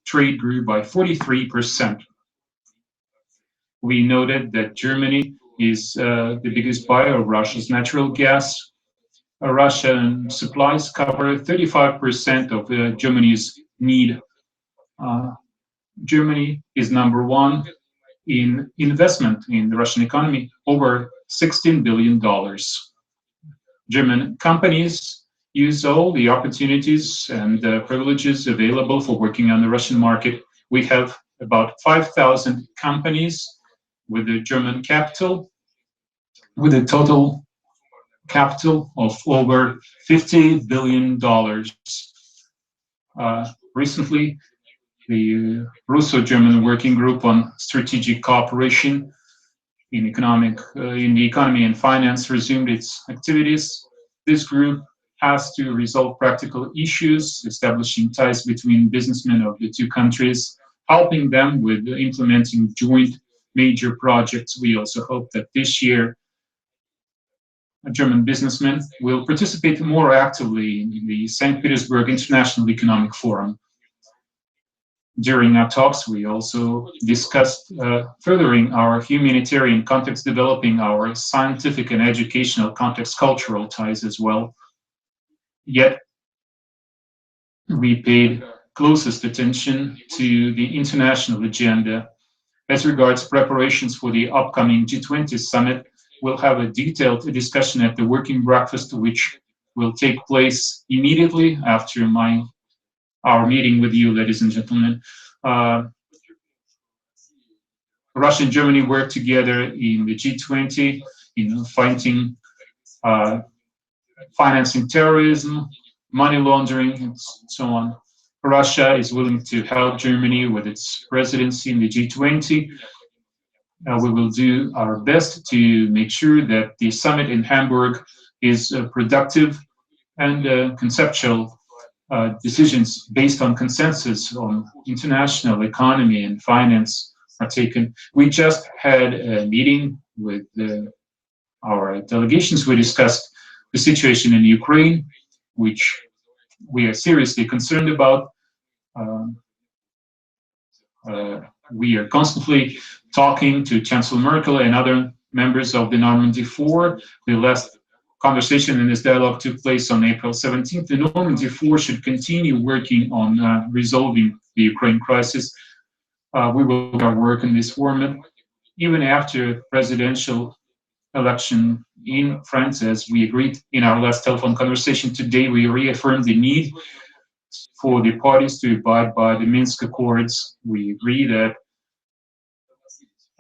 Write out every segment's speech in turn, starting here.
trade grew by 43%. We noted that Germany is the biggest buyer of Russia's natural gas. Russian supplies cover 35% of Germany's need. Uh, Germany is number one in investment in the Russian economy, over $16 billion. German companies use all the opportunities and privileges available for working on the Russian market. We have about 5,000 companies with the German capital, with a total capital of over $50 billion. Recently, the Russo-German Working Group on Strategic Cooperation in the economy and finance resumed its activities. This group has to resolve practical issues, establishing ties between businessmen of the two countries, helping them with implementing joint major projects. We also hope that this year German businessmen will participate more actively in the St. Petersburg International Economic Forum. During our talks, we also discussed furthering our humanitarian context, developing our scientific and educational context, cultural ties as well. Yet, we paid closest attention to the international agenda. As regards preparations for the upcoming G20 summit, we'll have a detailed discussion at the working breakfast, which will take place immediately after our meeting with you, ladies and gentlemen. Russia and Germany work together in the G20 in fighting financing terrorism, money laundering, and so on. Russia is willing to help Germany with its presidency in the G20. We will do our best to make sure that the summit in Hamburg is productive and conceptual decisions based on consensus on international economy and finance are taken. We just had a meeting with our delegations. We discussed the situation in Ukraine, which we are seriously concerned about. We are constantly talking to Chancellor Merkel and other members of the Normandy Four. The last conversation in this dialogue took place on April 17th. The Normandy Four should continue working on resolving the Ukraine crisis. We will do our work in this format. Even after presidential election in France, as we agreed in our last telephone conversation today, we reaffirmed the need for the parties to abide by the Minsk Accords. We agree that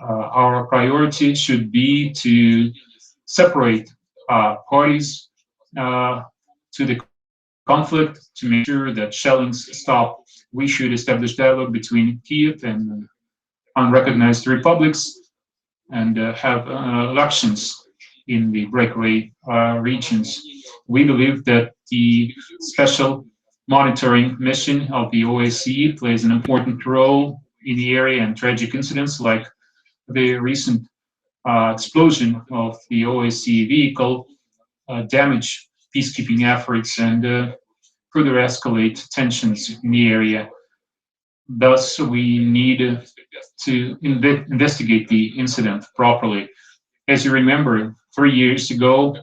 our priority should be to separate parties to the conflict, to make sure that shellings stop. We should establish dialogue between Kiev and unrecognized republics and have elections in the breakaway regions. We believe that the special monitoring mission of the OSCE plays an important role in the area, and tragic incidents like the recent explosion of the OSCE vehicle damage peacekeeping efforts and further escalate tensions in the area. Thus, we need to investigate the incident properly. As you remember, 3 years ago,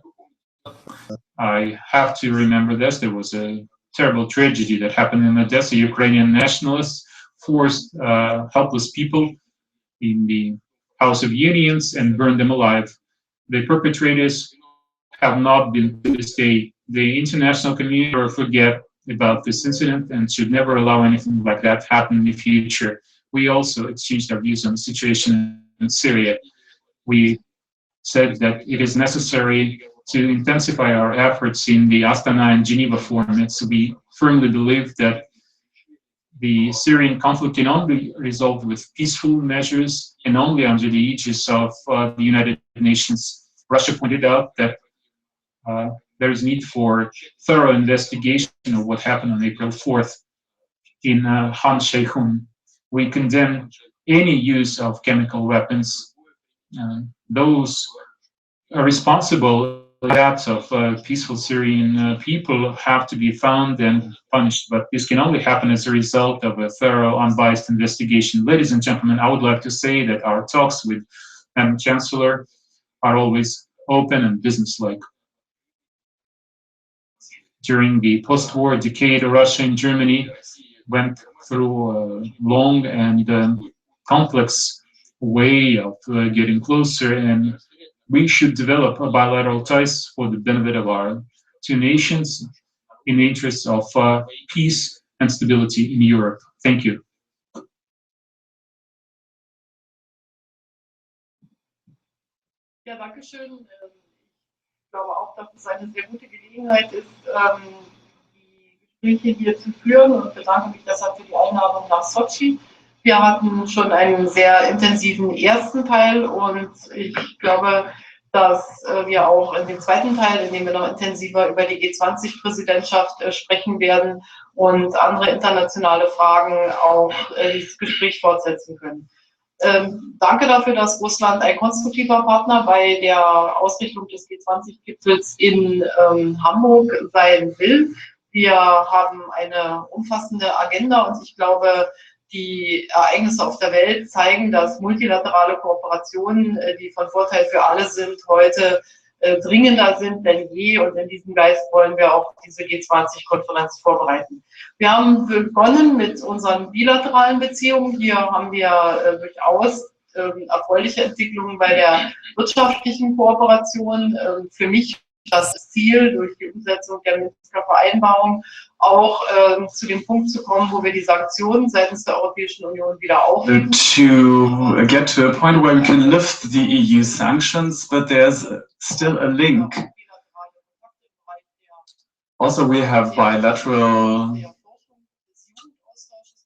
I have to remember this, there was a terrible tragedy that happened in Odessa. Ukrainian nationalists forced helpless people in the House of Unions and burned them alive. The perpetrators have not been to this day. The international community will forget about this incident and should never allow anything like that to happen in the future. We also exchanged our views on the situation in Syria. We said that it is necessary to intensify our efforts in the Astana and Geneva formats. We firmly believe that the Syrian conflict can only be resolved with peaceful measures and only under the aegis of the United Nations. Russia pointed out that there is need for thorough investigation of what happened on April 4th in Han Sheikhoun. We condemn any use of chemical weapons. Those responsible deaths of peaceful Syrian people have to be found and punished. But this can only happen as a result of a thorough, unbiased investigation. Ladies and gentlemen, I would like to say that our talks with Madam Chancellor are always open and businesslike. During the post-war decade, Russia and Germany went through a long and complex way of getting closer, and we should develop a bilateral ties for the benefit of our two nations in the interest of peace and stability in Europe. Thank you. Ja, danke schön. Ich glaube auch, dass es eine sehr gute Gelegenheit ist, die Gespräche hier zu führen, und bedanke mich deshalb für die Einladung nach Sochi. Wir hatten schon einen sehr intensiven ersten Teil, und ich glaube, dass wir auch in dem zweiten Teil, in dem wir noch intensiver über die G20-Präsidentschaft sprechen werden und andere internationale Fragen, auch dieses Gespräch fortsetzen können. Danke dafür, dass Russland ein konstruktiver Partner bei der Ausrichtung des G20-Gipfels in Hamburg sein will. Wir haben eine umfassende Agenda, und ich glaube, die Ereignisse auf der Welt zeigen, dass multilaterale Kooperationen, die von Vorteil für alle sind, heute dringender sind denn je, und in diesem Geist wollen wir auch diese G20-Konferenz vorbereiten. Wir haben begonnen mit unseren bilateralen Beziehungen. Hier haben wir durchaus erfreuliche Entwicklungen bei der wirtschaftlichen Kooperation. Für mich das Ziel, durch die Umsetzung der Minsker Vereinbarung auch zu dem Punkt zu kommen, wo wir die Sanktionen seitens der Europäischen Union wieder aufheben. To get to a point where we can lift the EU sanctions, but there's still a link. Also, we have bilateral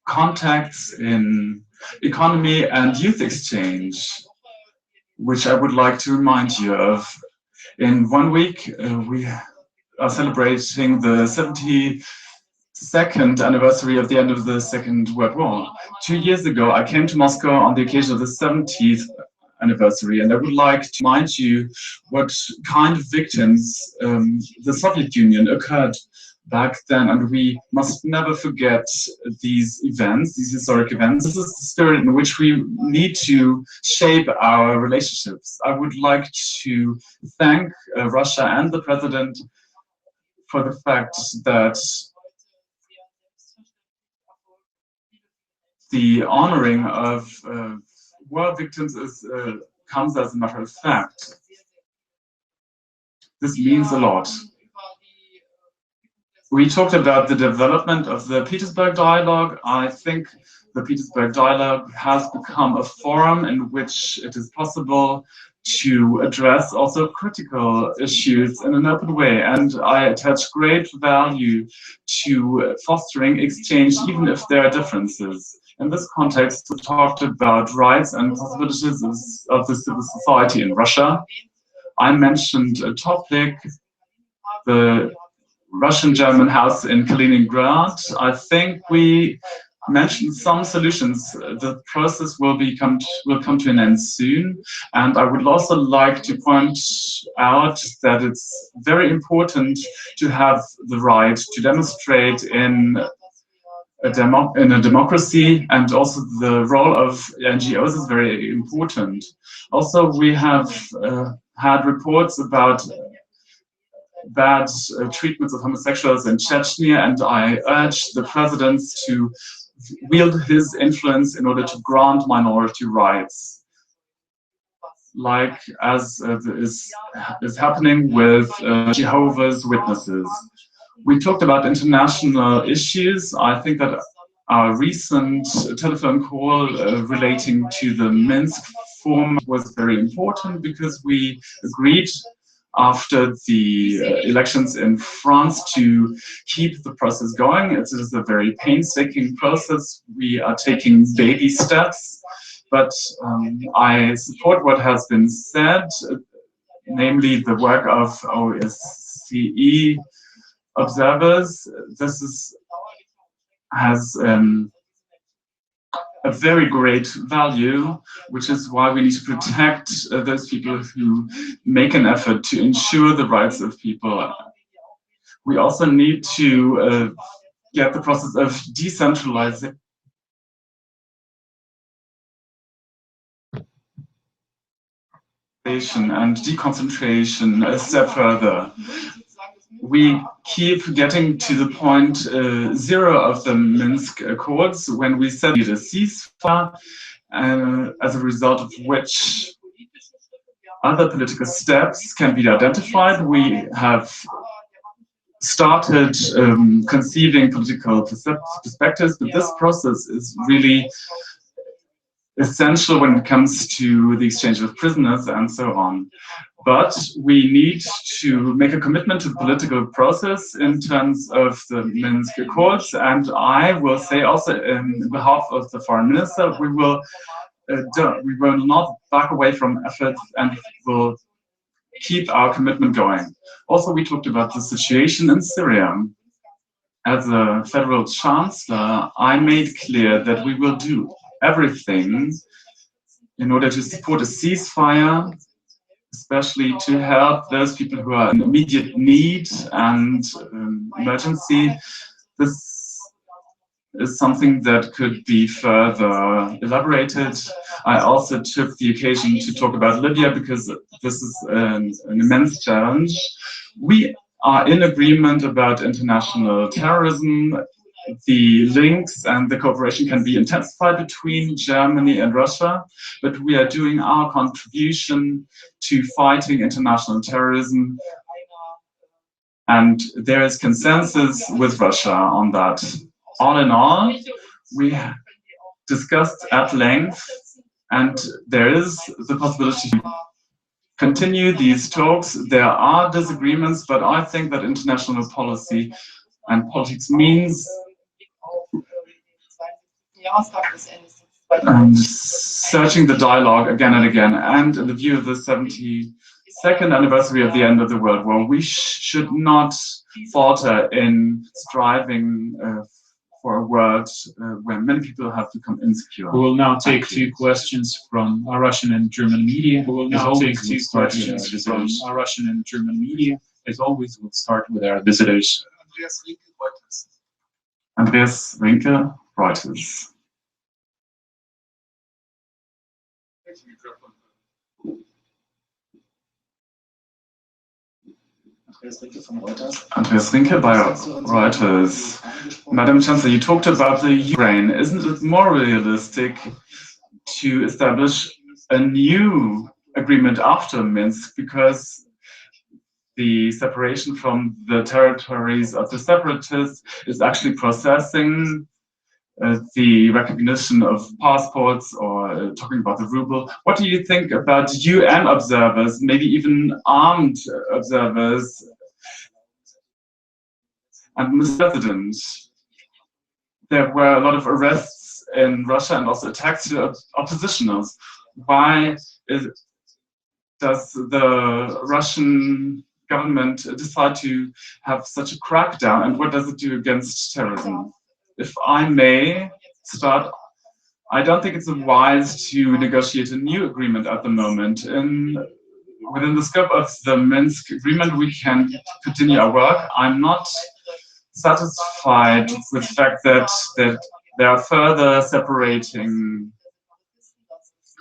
contacts in economy and youth exchange, which I would like to remind you of. In 1 week, we are celebrating the 72nd anniversary of the end of the Second World War. 2 years ago, I came to Moscow on the occasion of the 70th anniversary, and I would like to remind you what kind of victims the Soviet Union occurred back then, and we must never forget these events, these historic events. This is the spirit in which we need to shape our relationships. I would like to thank Russia and the President for the fact that the honoring of war victims comes as a matter of fact. This means a lot. We talked about the development of the Petersberg Dialogue. I think the Petersberg Dialogue has become a forum in which it is possible to address also critical issues in an open way, and I attach great value to fostering exchange, even if there are differences. In this context, we talked about rights and possibilities of the civil society in Russia. I mentioned a topic, the Russian-German house in Kaliningrad. I think we mentioned some solutions. The process will come to an end soon, and I would also like to point out that it's very important to have the right to demonstrate in a democracy, and also the role of NGOs is very important. Also, we have had reports about bad treatments of homosexuals in Chechnya, and I urge the president to wield his influence in order to grant minority rights, like as is happening with Jehovah's Witnesses. We talked about international issues. I think that our recent telephone call relating to the Minsk forum was very important, because we agreed after the elections in France to keep the process going. It is a very painstaking process. We are taking baby steps, but I support what has been said, namely the work of OSCE observers. This has a a very great value, which is why we need to protect those people who make an effort to ensure the rights of people. We also need to get the process of decentralizing and deconcentration a step further. We keep getting to the point zero of the Minsk Accords when we said a ceasefire, as a result of which other political steps can be identified. We have started conceiving political perspectives, but this process is really essential when it comes to the exchange of prisoners and so on. But we need to make a commitment to the political process in terms of the Minsk Accords, and I will say also in behalf of the foreign minister, we will not back away from efforts and will keep our commitment going. Also, we talked about the situation in Syria. As a federal chancellor, I made clear that we will do everything in order to support a ceasefire, especially to help those people who are in immediate need and emergency. This is something that could be further elaborated. I also took the occasion to talk about Libya because this is an immense challenge. We are in agreement about international terrorism. The links and the cooperation can be intensified between Germany and Russia, but we are doing our contribution to fighting international terrorism, and there is consensus with Russia on that. All in all, we discussed at length, and there is the possibility to continue these talks. There are disagreements, but I think that international policy and politics means searching the dialogue again and again. And in the view of the 72nd anniversary of the end of the World War, we should not falter in striving for a world where many people have become insecure. We will now take two questions from Russian and German media. As always, we'll start with our visitors. Andreas Rinke, Reuters. Andreas Rinke by Reuters. Madam Chancellor, you talked about the Ukraine. Isn't it more realistic to establish a new agreement after Minsk, because the separation from the territories of the separatists is actually processing the recognition of passports, or talking about the ruble? What do you think about UN observers, maybe even armed observers? And Mr. President, there were a lot of arrests in Russia and also attacks to oppositionals. Why does the Russian government decide to have such a crackdown, and what does it do against terrorism? If I may start, I don't think it's wise to negotiate a new agreement at the moment. Within the scope of the Minsk agreement, we can continue our work. I'm not satisfied with the fact that there are further separating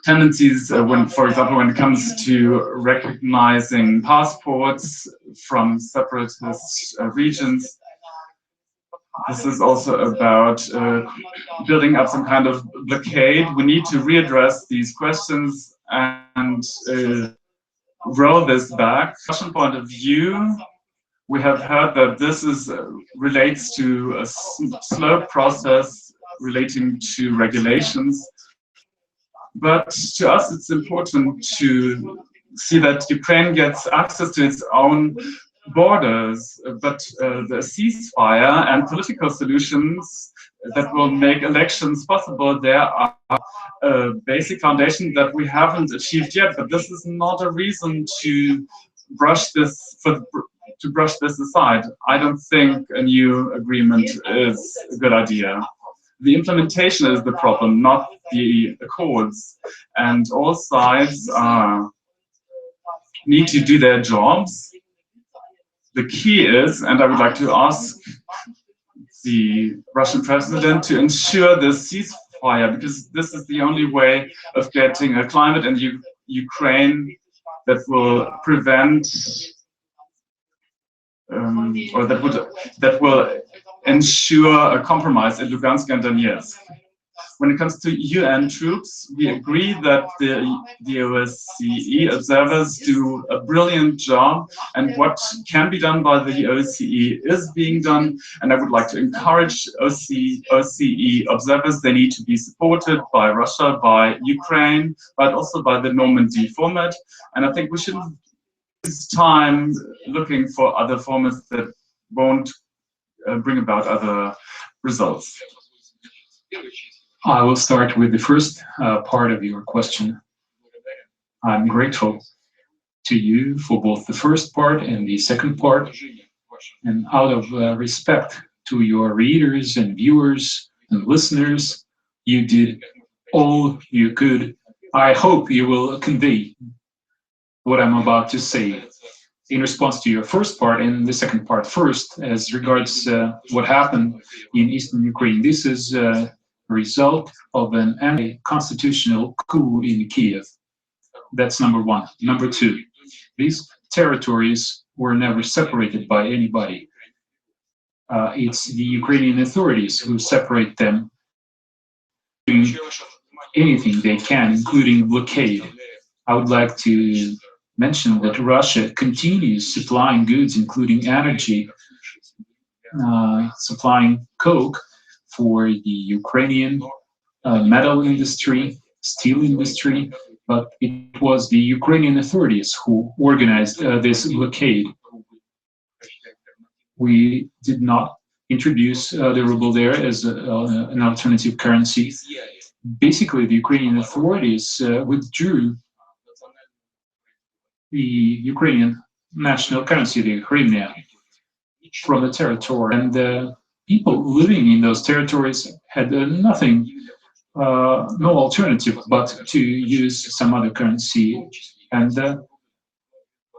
tendencies for example, when it comes to recognizing passports from separatist regions. This is also about building up some kind of blockade. We need to readdress these questions and roll this back. From a Russian point of view, we have heard that this relates to a slow process relating to regulations. But to us, it's important to see that Ukraine gets access to its own borders, but the ceasefire and political solutions that will make elections possible, there are a basic foundation that we haven't achieved yet. But this is not a reason to brush this aside. I don't think a new agreement is a good idea. The implementation is the problem, not the accords, and all sides need to do their jobs. The key is, and I would like to ask the Russian president to ensure the ceasefire, because this is the only way of getting a climate in Ukraine that will prevent or that will ensure a compromise in Lugansk and Donetsk. When it comes to UN troops, we agree that the OSCE observers do a brilliant job, and what can be done by the OSCE is being done. And I would like to encourage OSCE observers. They need to be supported by Russia, by Ukraine, but also by the Normandy format. And I think we shouldn't waste time looking for other formats that won't bring about other results. I will start with the first part of your question. I'm grateful to you for both the first part and the second part. And out of respect to your readers and viewers and listeners, you did all you could. I hope you will convey what I'm about to say in response to your first part and the second part. First, as regards what happened in eastern Ukraine, this is result of an anti-constitutional coup in Kiev. That's number one. Number two, these territories were never separated by anybody. It's the Ukrainian authorities who separate them, doing anything they can, including blockade. I would like to mention that Russia continues supplying goods, including energy, supplying coke for the Ukrainian metal industry, steel industry, but it was the Ukrainian authorities who organized this blockade. We did not introduce the ruble there as an alternative currency. Basically, the Ukrainian authorities withdrew the Ukrainian national currency, the hryvnia, from the territory, and the people living in those territories had nothing, no alternative but to use some other currency. And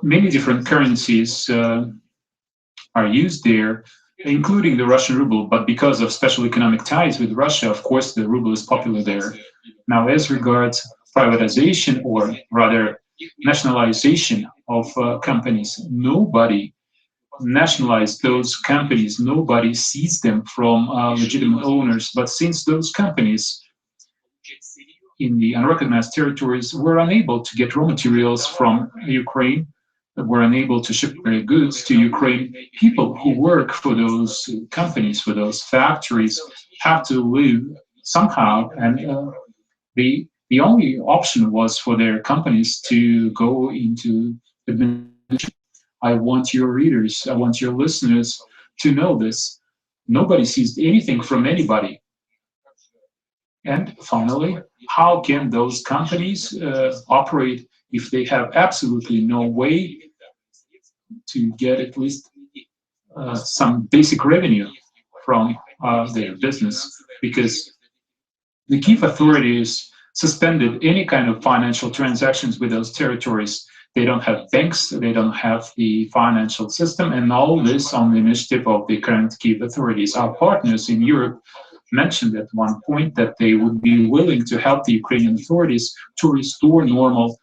many different currencies are used there, including the Russian ruble, but because of special economic ties with Russia, of course, the ruble is popular there. Now, as regards privatization, or rather nationalization of companies, nobody nationalized those companies, nobody seized them from legitimate owners, but since those companies in the unrecognized territories were unable to get raw materials from Ukraine, were unable to ship their goods to Ukraine, people who work for those companies, for those factories, have to live somehow, and the only option was for their companies to go into administration. I want your readers, I want your listeners to know this. Nobody seized anything from anybody. And finally, how can those companies operate if they have absolutely no way to get at least some basic revenue from their business? Because the Kiev authorities suspended any kind of financial transactions with those territories. They don't have banks, they don't have the financial system, and all this on the initiative of the current Kiev authorities. Our partners in Europe mentioned at one point that they would be willing to help the Ukrainian authorities to restore normal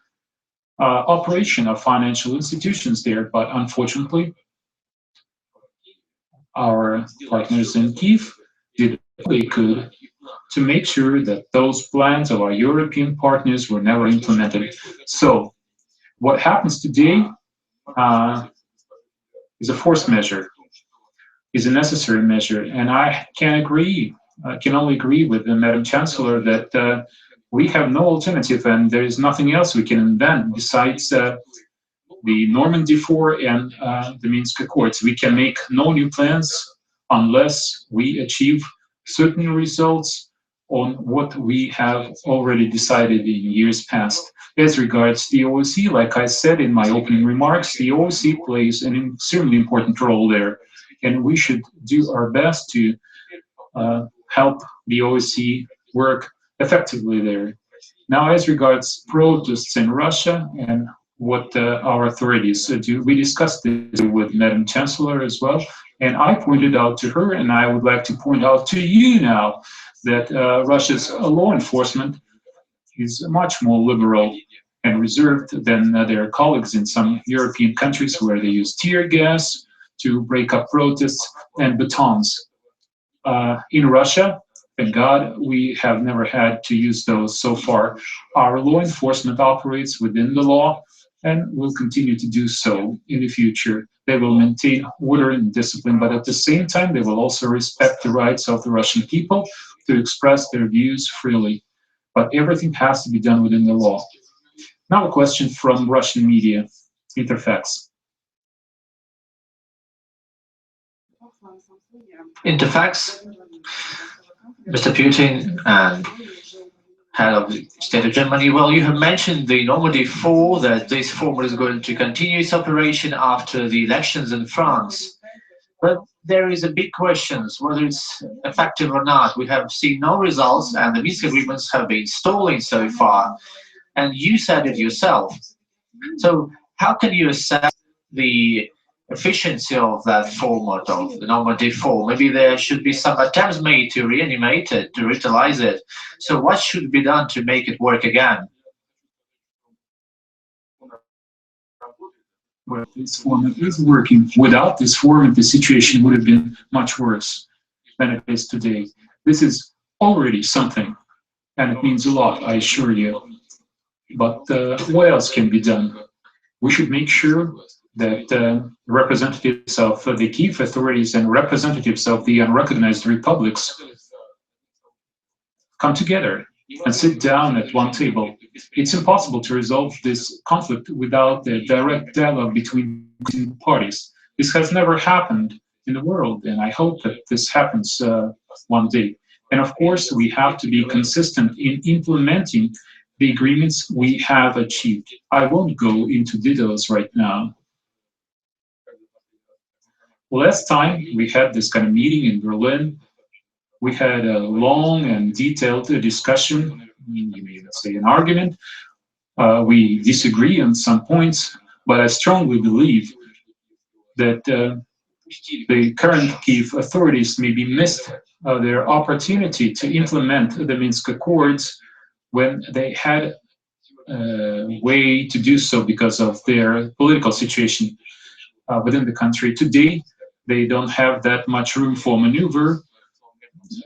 operation of financial institutions there, but unfortunately, our partners in Kiev did all they could to make sure that those plans of our European partners were never implemented. So, what happens today is a forced measure, is a necessary measure, and I can only agree with the Madam Chancellor that we have no alternative, and there is nothing else we can invent besides the Normandy 4 and the Minsk Accords. We can make no new plans unless we achieve certain results on what we have already decided in years past. As regards the OSCE, like I said in my opening remarks, the OSCE plays an extremely important role there, and we should do our best to help the OSCE work effectively there. Now, as regards protests in Russia and what our authorities do, we discussed this with Madam Chancellor as well, and I pointed out to her, and I would like to point out to you now, that Russia's law enforcement is much more liberal and reserved than their colleagues in some European countries where they use tear gas to break up protests and batons. In Russia, thank God, we have never had to use those so far. Our law enforcement operates within the law and will continue to do so in the future. They will maintain order and discipline, but at the same time, they will also respect the rights of the Russian people to express their views freely. But everything has to be done within the law. Now a question from Russian media, Interfax. Interfax, Mr. Putin and head of the State of Germany. Well, you have mentioned the Normandy 4, that this format is going to continue its operation after the elections in France. But there is a big question whether it's effective or not. We have seen no results, and the Minsk agreements have been stalling so far. And you said it yourself. So how can you assess the efficiency of that format of the Normandy 4? Maybe there should be some attempts made to reanimate it, to revitalize it. So what should be done to make it work again? Well, this format is working. Without this format, the situation would have been much worse than it is today. This is already something, and it means a lot, I assure you. But what else can be done? We should make sure that representatives of the Kiev authorities and representatives of the unrecognized republics come together and sit down at one table. It's impossible to resolve this conflict without a direct dialogue between parties. This has never happened in the world, and I hope that this happens one day. And of course, we have to be consistent in implementing the agreements we have achieved. I won't go into details right now. Last time we had this kind of meeting in Berlin, we had a long and detailed discussion, you may even say an argument. We disagree on some points, but I strongly believe that the current Kiev authorities maybe missed their opportunity to implement the Minsk Accords when they had a way to do so because of their political situation within the country. Today, they don't have that much room for maneuver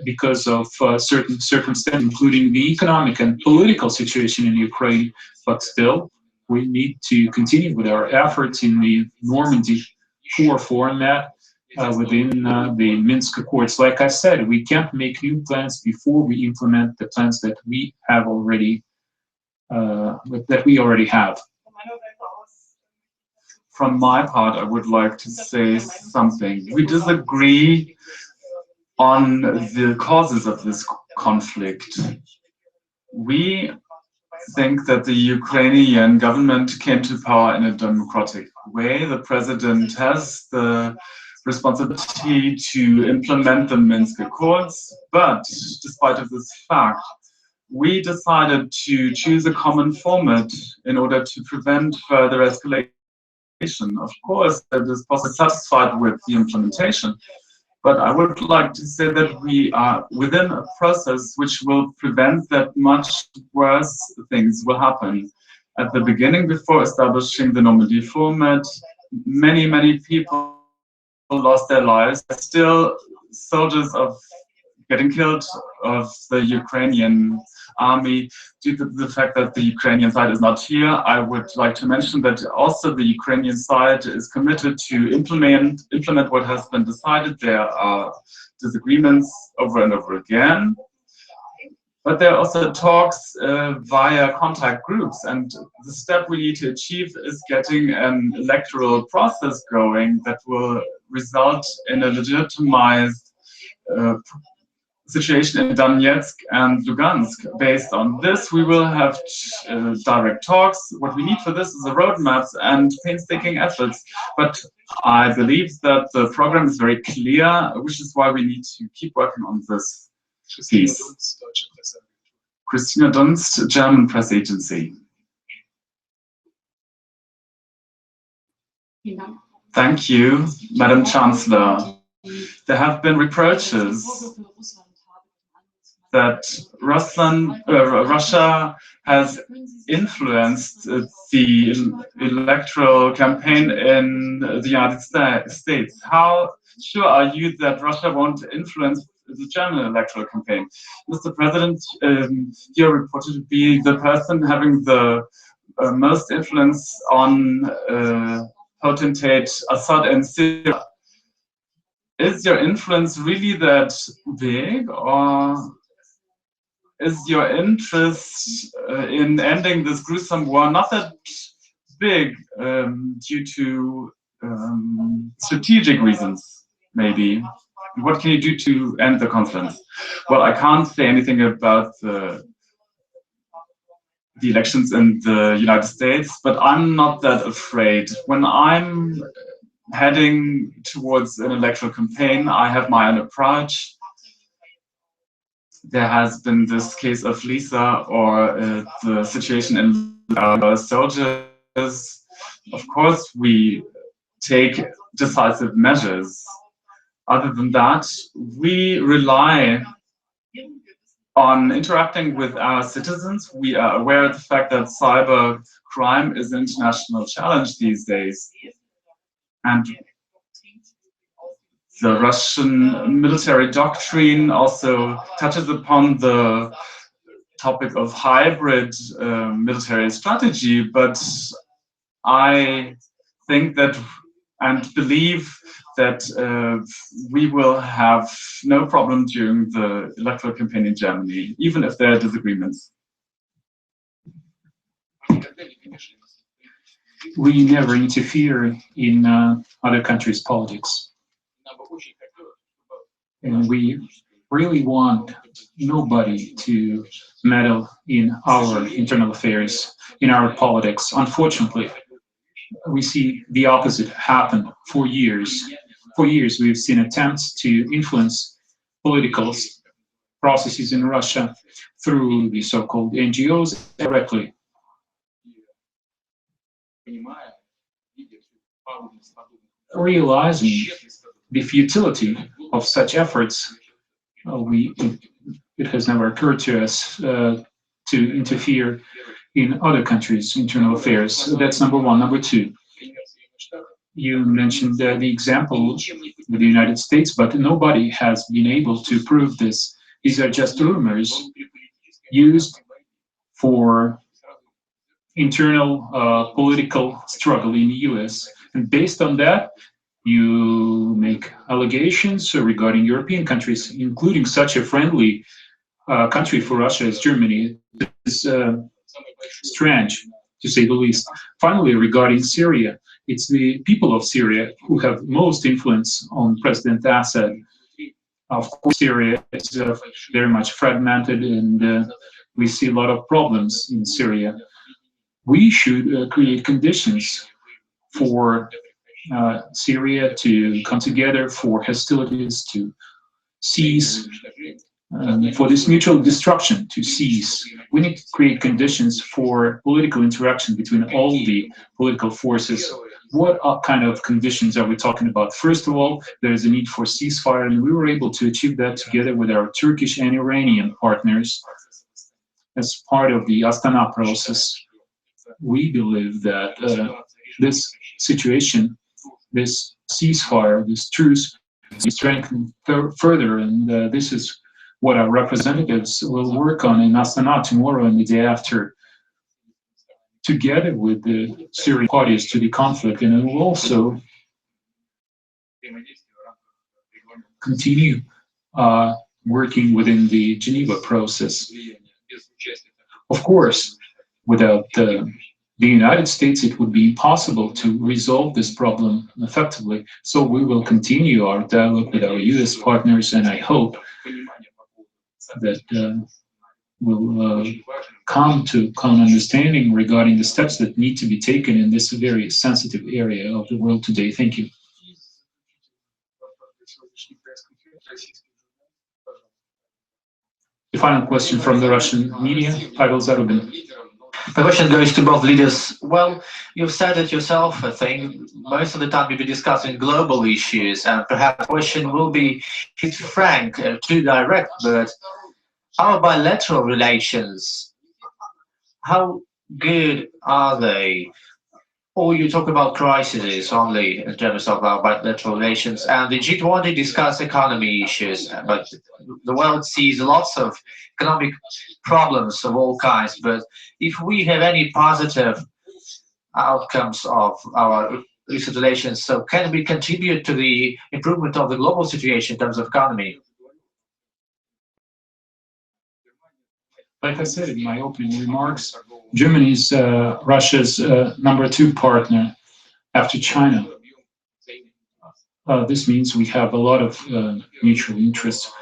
because of certain circumstances, including the economic and political situation in Ukraine. But still, we need to continue with our efforts in the Normandy 4 format within the Minsk Accords. Like I said, we can't make new plans before we implement the plans that we have already have. From my part, I would like to say something. We disagree on the causes of this conflict. We think that the Ukrainian government came to power in a democratic way. The president has the responsibility to implement the Minsk Accords, but despite of this fact, we decided to choose a common format in order to prevent further escalation. Of course, it is possibly satisfied with the implementation, but I would like to say that we are within a process which will prevent that much worse things will happen. At the beginning, before establishing the Normandy format, many people lost their lives. Still, soldiers of getting killed of the Ukrainian army due to the fact that the Ukrainian side is not here. I would like to mention that also the Ukrainian side is committed to implement what has been decided. There are disagreements over and over again, but there are also talks via contact groups, and the step we need to achieve is getting an electoral process going that will result in a legitimized situation in Donetsk and Lugansk. Based on this, we will have direct talks. What we need for this is a roadmap and painstaking efforts. But I believe that the program is very clear, which is why we need to keep working on this piece. Christina Dunst, German Press Agency. Thank you, Madam Chancellor. There have been reproaches that Russia has influenced the electoral campaign in the United States. How sure are you that Russia won't influence the German electoral campaign? Mr. President, you're reported to be the person having the most influence on potentate Assad and Syria. Is your influence really that big, or is your interest in ending this gruesome war not that big due to strategic reasons, maybe? What can you do to end the conflict? Well, I can't say anything about the elections in the United States, but I'm not that afraid. When I'm heading towards an electoral campaign, I have my own approach. There has been this case of Lisa, or the situation in our soldiers. Of course, we take decisive measures. Other than that, we rely on interacting with our citizens. We are aware of the fact that cyber crime is an international challenge these days. And the Russian military doctrine also touches upon the topic of hybrid military strategy, but I think that and believe that we will have no problem during the electoral campaign in Germany, even if there are disagreements. We never interfere in other countries' politics. And we really want nobody to meddle in our internal affairs, in our politics. Unfortunately, we see the opposite happen for years. For years, we've seen attempts to influence political processes in Russia through the so-called NGOs directly. Realizing the futility of such efforts, it has never occurred to us to interfere in other countries' internal affairs. So that's number one. Number two, you mentioned the example with the United States, but nobody has been able to prove this. These are just rumors used for internal political struggle in the US. And based on that, you make allegations regarding European countries, including such a friendly country for Russia as Germany. It's strange, to say the least. Finally, regarding Syria, it's the people of Syria who have most influence on President Assad. Of course, Syria is very much fragmented, and we see a lot of problems in Syria. We should create conditions for Syria to come together, for hostilities to cease, for this mutual destruction to cease. We need to create conditions for political interaction between all the political forces. What kind of conditions are we talking about? First of all, there is a need for ceasefire, and we were able to achieve that together with our Turkish and Iranian partners as part of the Astana process. We believe that this situation, this ceasefire, this truce, is strengthened further, and this is what our representatives will work on in Astana tomorrow and the day after, together with the Syrian parties to the conflict, and it will also continue working within the Geneva process. Of course, without the United States, it would be impossible to resolve this problem effectively. So we will continue our dialogue with our US partners, and I hope that we'll come to common understanding regarding the steps that need to be taken in this very sensitive area of the world today. Thank you. The final question from the Russian media, Pavel Zarubin. The question goes to both leaders. Well, you've said it yourself, I think. Most of the time you've been discussing global issues, and perhaps the question will be too frank, too direct, but our bilateral relations, how good are they? Or you talk about crises only in terms of our bilateral relations, and the G20 discuss economy issues, but the world sees lots of economic problems of all kinds. But if we have any positive outcomes of our recent relations, so can we contribute to the improvement of the global situation in terms of economy? Like I said in my opening remarks, Germany is Russia's #2 partner after China. This means we have a lot of mutual interests.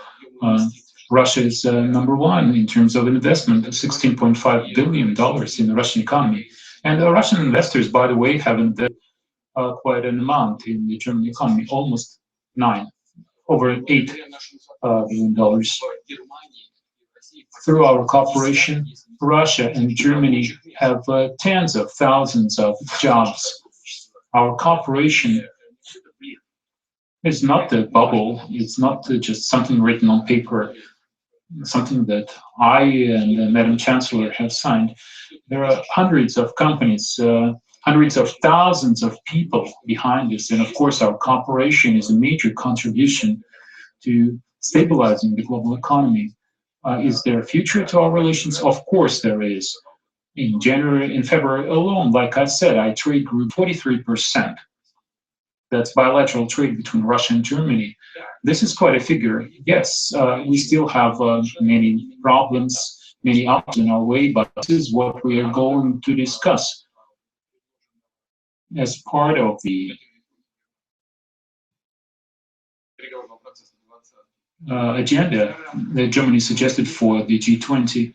Russia is #1 in terms of investment, $16.5 billion in the Russian economy. And Russian investors, by the way, have invested quite an amount in the German economy, almost over $8 billion. Through our cooperation, Russia and Germany have tens of thousands of jobs. Our cooperation is not a bubble. It's not just something written on paper, something that I and Madam Chancellor have signed. There are hundreds of companies, hundreds of thousands of people behind this. And of course, our cooperation is a major contribution to stabilizing the global economy. Is there a future to our relations? Of course there is. In February alone, like I said, our trade grew 43%. That's bilateral trade between Russia and Germany. This is quite a figure. Yes, we still have many problems, many obstacles in our way, but this is what we are going to discuss as part of the agenda that Germany suggested for the G20.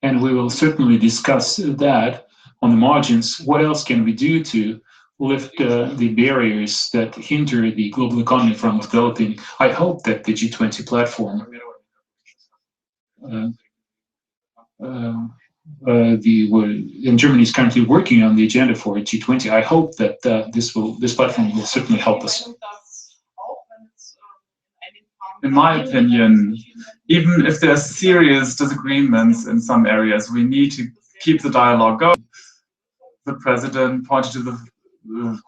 And we will certainly discuss that on the margins. What else can we do to lift the barriers that hinder the global economy from developing? I hope that the G20 platform, and Germany is currently working on the agenda for G20. I hope that this platform will certainly help us. In my opinion, even if there are serious disagreements in some areas, we need to keep the dialogue going. The president pointed to the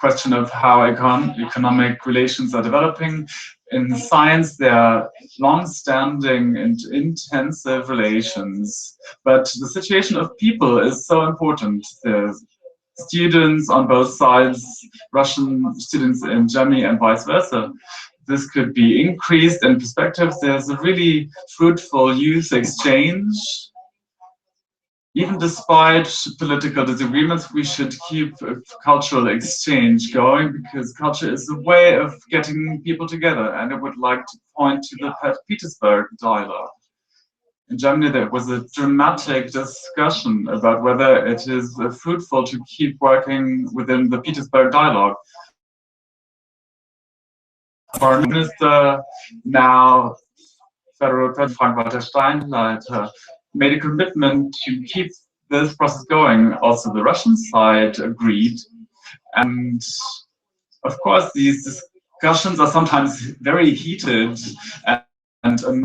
question of how economic relations are developing. In science, there are long-standing and intensive relations, but the situation of people is so important. There's students on both sides, Russian students in Germany and vice versa. This could be increased in perspective. There's a really fruitful youth exchange. Even despite political disagreements, we should keep a cultural exchange going because culture is a way of getting people together. And I would like to point to the Petersburg dialogue. In Germany, there was a dramatic discussion about whether it is fruitful to keep working within the Petersburg dialogue. Foreign Minister, now Federal President Frank-Walter Steinleiter, made a commitment to keep this process going. Also, the Russian side agreed. And of course, these discussions are sometimes very heated and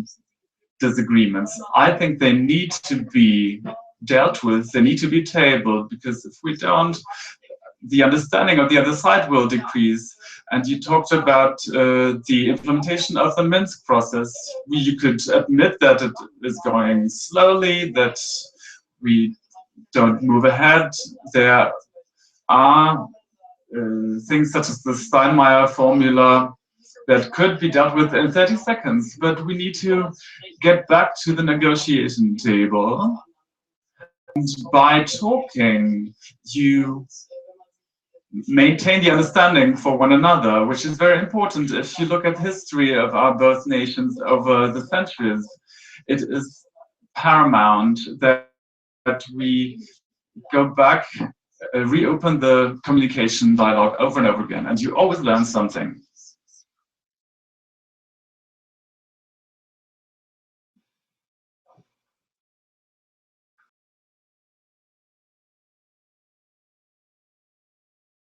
disagreements. I think they need to be dealt with, they need to be tabled, because if we don't, the understanding of the other side will decrease. And you talked about the implementation of the Minsk process. You could admit that it is going slowly, that we don't move ahead. There are things such as the Steinmeier formula that could be dealt with in 30 seconds, but we need to get back to the negotiation table. And by talking, you maintain the understanding for one another, which is very important. If you look at the history of our both nations over the centuries, it is paramount that we go back, reopen the communication dialogue over and over again, and you always learn something.